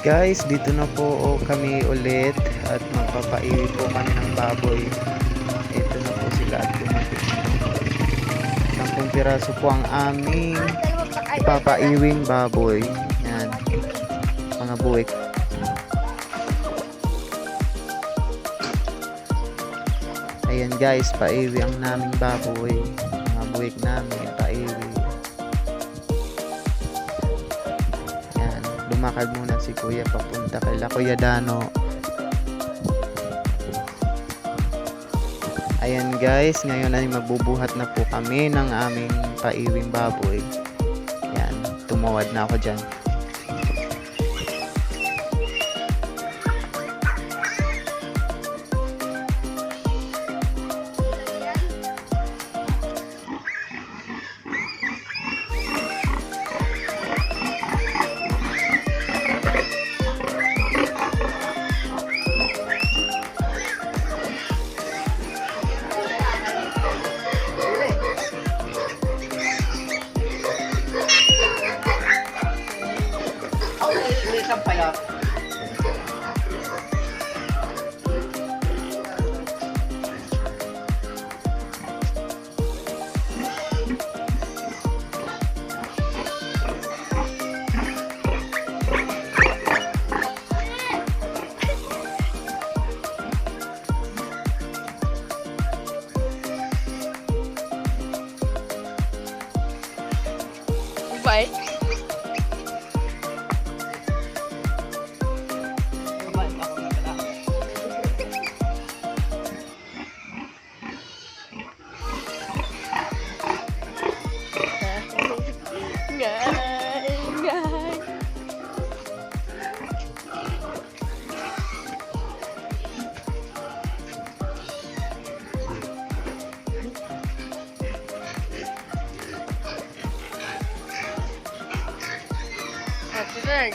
Guys, dito na po kami ulit at magpapaiwi po kami ng baboy. Ito na po sila at dumating. 10 piraso po ang aming papaiwing baboy. Yan, mga buwik. Ayan guys, paiwi ang naming baboy. Mga buwik namin, paiwi. Lumakad muna si Kuya papunta kay Kuya Dano. Ayan guys, ngayon ay magbubuhat na po kami ng aming paiwing baboy. Yan, tumawad na ako dyan. Bye. Right.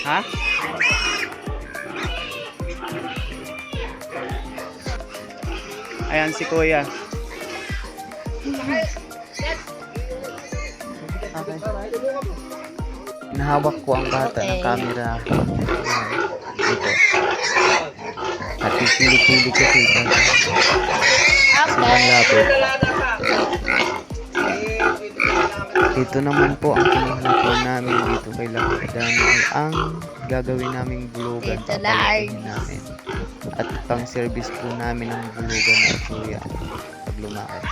Ha? Ayan si Kuya. Okay. Nahawak ko ang bata ng camera. Ayan. Dito. At pipili-pili ko dito. Sobrang lapit. Ito naman po ang kinuha po namin dito kay Lakdan ay ang gagawin naming bulugan. Papalitin namin. At pang service po namin ng bulugan ng Kuya pag lumakad.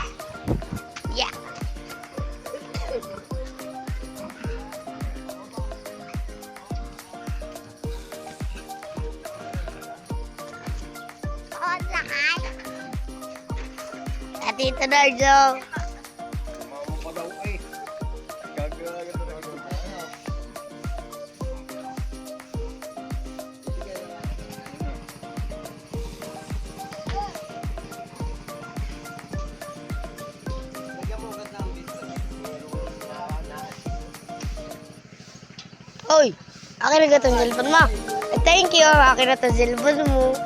Yeah. Tito Nardo. Oy, akin na gatong cellphone mo. Thank you, akin na itong cellphone mo.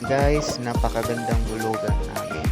Guys, napakagandang bulugan namin.